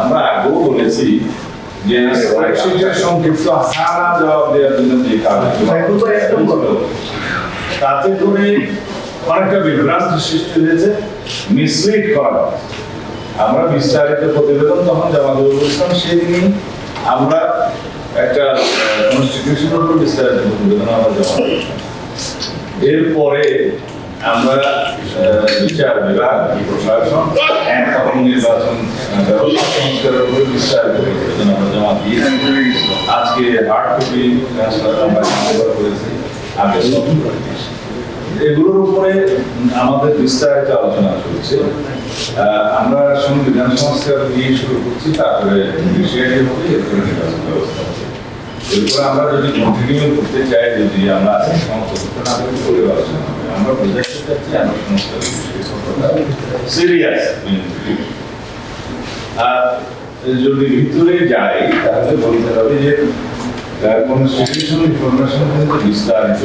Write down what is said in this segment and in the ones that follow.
আমরা আগেও বলেছি যে স্প্রেডশিটের সংক্ষিপ্ত হানা জবাব দেওয়ার জন্য যে কাজগুলো তাতে করে অনেকটা বিভ্রান্তি সৃষ্টি হয়েছে, মিসলিড করা। আমরা বিস্তারিত প্রতিবেদন তখন জমা দেবো বলছিলাম, সেদিনই আমরা একটা কনস্টিটিউশনের উপর বিস্তারিত প্রতিবেদন আমরা জমা দিই। এরপরে আমরা বিচার বিভাগ, প্রশাসন এবং নির্বাচন ব্যবস্থা সংস্কারের উপরে বিস্তারিত প্রতিবেদন আমরা জমা দিই। আজকে হার্ড কপি আমরা জমা করেছি, আগে এগুলোর উপরে আমাদের বিস্তারিত আলোচনা চলছে। আমরা সংবিধান সংস্কার দিয়ে শুরু করছি, তারপরে বিষয়টি হবে, এরপরে নির্বাচন ব্যবস্থা হবে। এরপরে আমরা যদি কন্টিনিউ করতে চাই, যদি আমরা আজকে সমস্ত না করে আলোচনা হবে, আমরা বোঝাতে চাচ্ছি আমরা সংস্কার সিরিয়াস। আর যদি ভিতরে যাই তাহলে বলতে হবে যে কনস্টিটিউশন ইনফরমেশন কিন্তু বিস্তারিত,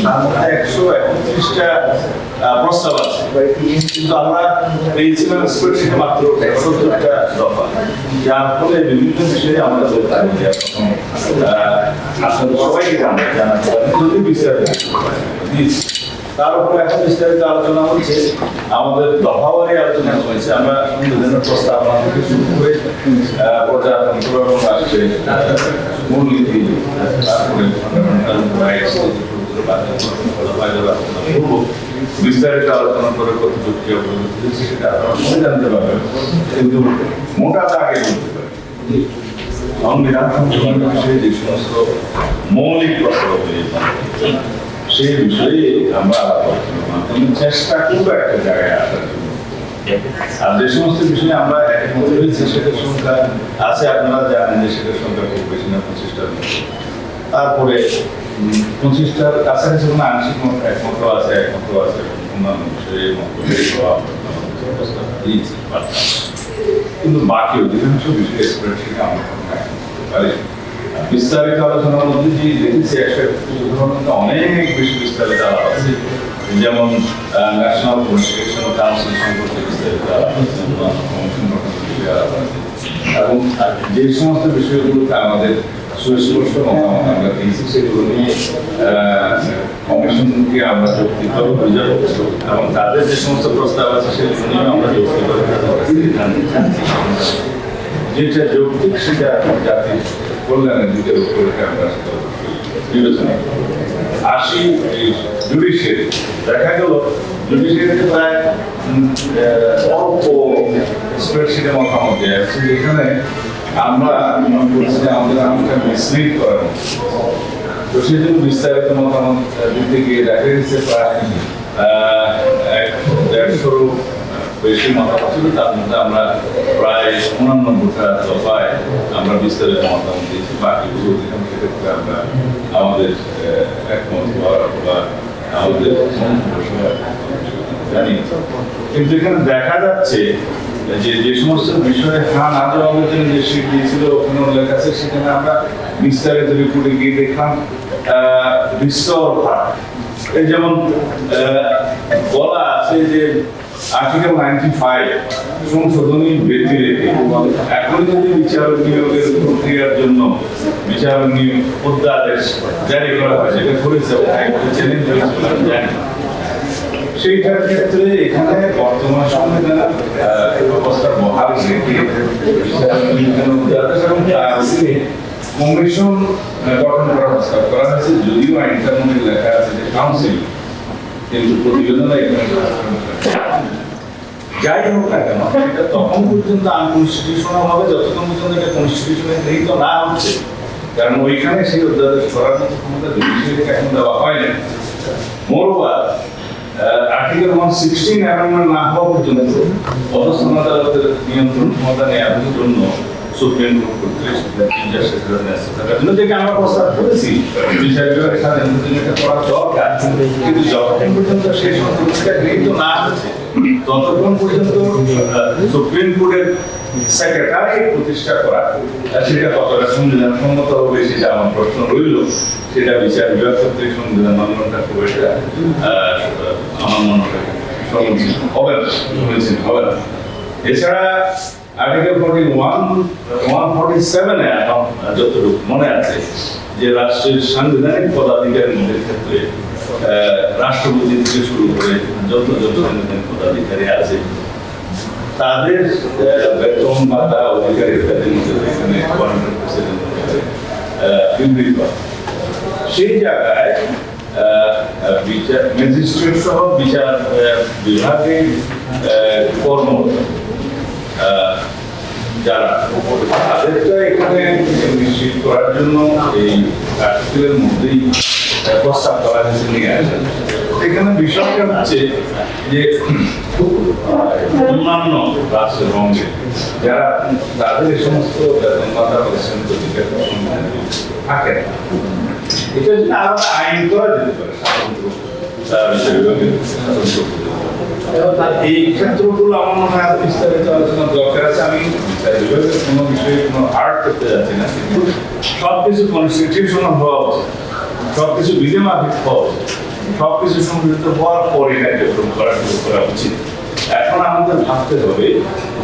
তার মধ্যে 131টা প্রস্তাব আছে, কিন্তু আমরা পেয়েছিলাম স্প্রেডশিটে মাত্র 70টা দফা, যার ফলে বিভিন্ন বিষয়ে আমরা বলতে পারি যে আসলে সবাইকে জানাতে পারি যদি বিস্তারিত দিয়েছি। তার উপরে এখন বিস্তারিত আলোচনা হচ্ছে, আমাদের দফাওয়ারি আলোচনা হয়েছে। আমরা সংবিধানের প্রস্তাবনা থেকে শুরু করে প্রজাতন্ত্র এবং রাষ্ট্রের মূলনীতি, তারপরে ফান্ডামেন্টাল রাইটস, বিস্তারিত আলোচনা করে কতটুকু কি অগ্রগতি হয়েছে সেটা আপনারা জানতে পারবেন, কিন্তু মোটা দাগে বলতে পারি সংবিধান সংশোধনের বিষয়ে যে সমস্ত মৌলিক প্রস্তাব হয়েছে সেই বিষয়ে আমরা মাধ্যমে চেষ্টা করবো একটা জায়গায় আসার জন্য। আর যে সমস্ত বিষয়ে আমরা একমত হয়েছি সেটার সংখ্যা আছে, আপনারা জানেন যে সেটার সংখ্যা খুব বেশি না, 25টার মতো। তারপরে 25টার কাছাকাছি কোনো আংশিক মত একমত আছে, অন্যান্য বিষয়ে মত দিয়েছি, কিন্তু বাকি অধিকাংশ বিষয়ে স্প্রেডশিটে আমরা পারি। বিস্তারিত আলোচনার মধ্যে যে দেখেছি 131 অনেক বেশি বিস্তারিত আলাপ আছে, যেমন ন্যাশনাল কনস্টিটিউশনাল কাউন্সিল সম্পর্কে বিস্তারিত আলাপ আছে, কমিশন গঠনের বিষয়ে আলাপ আছে, এবং যে সমস্ত বিষয়গুলোতে আমাদের সুস্পষ্ট মতামত আমরা দিয়েছি সেগুলো নিয়ে কমিশনকে আমরা যৌক্তিকভাবে বোঝাবো, এবং তাদের যে সমস্ত প্রস্তাব আছে সেগুলো নিয়ে আমরা যৌক্তিকভাবে যেটা যৌক্তিক সেটা জাতির কল্যাণের দিকের উপরে আমরা বিবেচনা আসি। জুডিশিয়ারি দেখা গেল জুডিশিয়ারিতে প্রায় অল্প স্প্রেডশিটের মতামত দেওয়া আছে, যেখানে আমরা মনে করছি যে আমাদের আমাকে মিসলিড করার মতো। তো সেই জন্য বিস্তারিত মতামত দিতে গিয়ে দেখা গেছে প্রায় 150-র বেশি মতামত ছিল, তার মধ্যে আমরা প্রায় 89টা দফায় আমরা বিস্তারিত মতামত দিয়েছি। বাকিগুলো অধিকাংশ ক্ষেত্রে আমরা আমাদের একমত বা আমাদের জানি। কিন্তু এখানে দেখা যাচ্ছে যে যে সমস্ত বিষয়ে হ্যাঁ না জবাবের জন্য যে শীট দিয়েছিল ওখানে উল্লেখ আছে, সেখানে আমরা বিস্তারিত রিপোর্টে গিয়ে দেখলাম বিস্তর ফাঁক। যেমন বলা আছে যে আর্টিকেল 95 সংশোধনী ব্যক্তি রেখে এখন যদি বিচারক নিয়োগের প্রক্রিয়ার জন্য বিচারক নিয়োগ অধ্যাদেশ জারি করা হয়, যেটা করেছে চ্যালেঞ্জ হয়েছিল জানি, সেইটার ক্ষেত্রে এখানে বর্তমান সংবিধানের ব্যবস্থা বহাল রেখে কমিশন গঠন করার প্রস্তাব করা হয়েছে। যদিও আইনটার মধ্যে লেখা আছে যে কাউন্সিল, কিন্তু প্রতিবেদনে যাই হোক না কেন এটা তখন পর্যন্ত আনকনস্টিটিউশনাল হবে যতক্ষণ পর্যন্ত এটা কনস্টিটিউশনে গৃহীত না হচ্ছে, কারণ ওইখানে সেই অধ্যাদেশ করার মতো ক্ষমতা জুডিশিয়ারিকে এখন দেওয়া হয় না। মোরওভার আর্টিকেল 116 অ্যামেন্ডমেন্ট না হওয়া পর্যন্ত অধস্তন আদালতের নিয়ন্ত্রণ ক্ষমতা নেওয়ার জন্য সুপ্রিম কোর্ট কর্তৃক থাকার জন্য যেটা আমরা প্রস্তাব করেছি বিচার বিভাগের সাথে এটা করা দরকার, কিন্তু যতক্ষণ পর্যন্ত সেই সংস্থাটা গৃহীত না হচ্ছে ততক্ষণ পর্যন্ত সুপ্রিম কোর্টের সেক্রেটারি প্রতিষ্ঠা করা সেটা কতটা সংবিধান সম্মত হবে সেটা আমার প্রশ্ন রইল। সেটা বিচার বিভাগ কর্তৃক সংবিধান মান্যতা খুব একটা আমার মনে হয় সমীচীন হবে না। এছাড়া আর্টিকেল 147 এখন যতটুকু মনে আছে যে রাষ্ট্রের সাংবিধানিক পদাধিকারীদের ক্ষেত্রে রাষ্ট্রপতি থেকে শুরু করে যতজন সাংবিধানিক পদাধিকারী আছে তাদের বেতন ভাতা অধিকার ইত্যাদির মধ্যে এখানে প্রেসিডেন্ট বিবৃত সেই জায়গায় বিচার ম্যাজিস্ট্রেট সহ বিচার বিভাগের কর্মরত যারা তাদেরটা এখানে নিশ্চিত করার জন্য এই আর্টিকেলের মধ্যেই প্রস্তাব করা হয়েছে নিয়ে আসেন। এখানে বিষয়টা হচ্ছে যে অন্যান্য রাষ্ট্রের অঙ্গে যারা তাদের এই সমস্ত বেতন ভাতা পাচ্ছেন থাকে না, এটা যদি আলাদা আইন করা যেতে পারে এই ক্ষেত্রগুলো আমার মনে হয় বিস্তারিত আলোচনা দরকার আছে। আমি কোনো বিষয়ে কোনো আর্ট করতে যাচ্ছি না, কিন্তু সবকিছু কনস্টিটিউশনাল হওয়া উচিত, সবকিছু বিধিমাফিক হওয়া উচিত, সবকিছু সংগঠিত হওয়ার পরে কার্যক্রম করা উচিত। এখন আমাদের ভাবতে হবে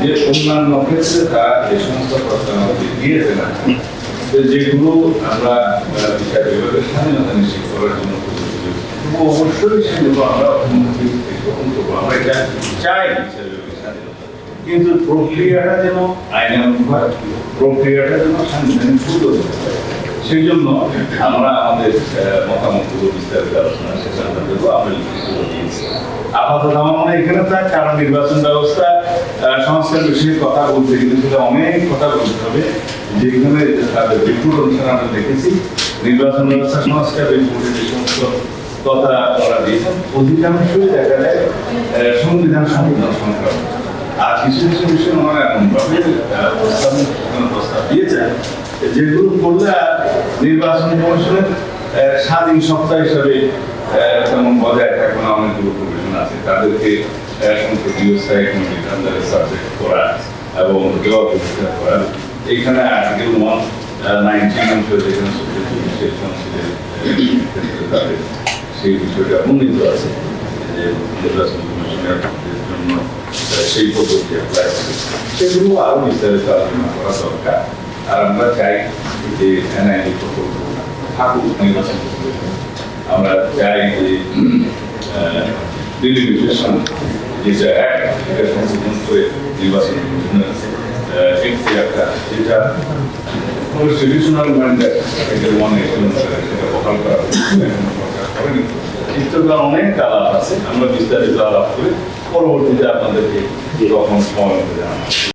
যে অন্যান্য ক্ষেত্রে তারা যে সমস্ত প্রস্তাব দিয়েছে না, যেগুলো আমরা বিচার বিভাগের স্বাধীনতা নিশ্চিত করার জন্য অবশ্যই সেগুলো আমরা আমরা এটা চাই বিচার বিভাগের স্বাধীনতা, কিন্তু প্রক্রিয়াটা যেন আইনানুগ হয়, প্রক্রিয়াটা যেন সাংবিধানিক সুযোগ হয়। সেই জন্য আমরা আমাদের মতামতগুলো বিস্তারিত আলোচনা সেখানে দেবো, আমরা লিখিতগুলো দিয়েছি। আপাতত আমার মনে হয় এখানে থাক, কারণ নির্বাচন ব্যবস্থা সংস্কার বিষয়ে কথা বলতে গেলে অনেক কথা বলতে হবে। যেখানে তাদের রিপোর্ট অনুসারে আমরা দেখেছি নির্বাচন ব্যবস্থা সংস্কার রিপোর্টে যে সমস্ত কথা বলা দিয়েছেন অধিকাংশই দেখা যায় সংবিধান সংক্রান্ত, আর কিছু কিছু বিষয় মনে হয় এমনভাবে প্রস্তাব দিয়েছেন যেগুলো করলে নির্বাচন কমিশনের স্বাধীন সত্তা হিসাবে তেমন বজায় থাকবে না। অনেকগুলো প্রভিশন আছে, তাদেরকে সংসদীয় স্থায়ী কমিটির আন্ডারে সাবজেক্ট করা এবং জবাব করা। এখানে আর্টিকেল 119 অনুসারে যেখানে তাদের সেই বিষয়টা উন্নীত আছে যে নির্বাচন কমিশনের জন্য সেই পদ্ধতি অ্যাপ্লাই করে, সেগুলো আরো বিস্তারিত আলোচনা করা দরকার। আর আমরা চাই যে এনআইডি প্রকল্প থাকুক নির্বাচন কমিশন। আমরা চাই যে ডিলিমিটেশন যেটা এটা সংশোধন করে নির্বাচন কমিশনের একটা যেটা কনস্টিটিউশনাল ম্যান্ডেট আর্টিকেল 180 অনুসারে সেটা বহাল করা করেনি। চিত্রটা অনেক আলাপ আছে, আমরা বিস্তারিত আলাপ করে পরবর্তীতে আপনাদেরকে যখন সময় জানাবো।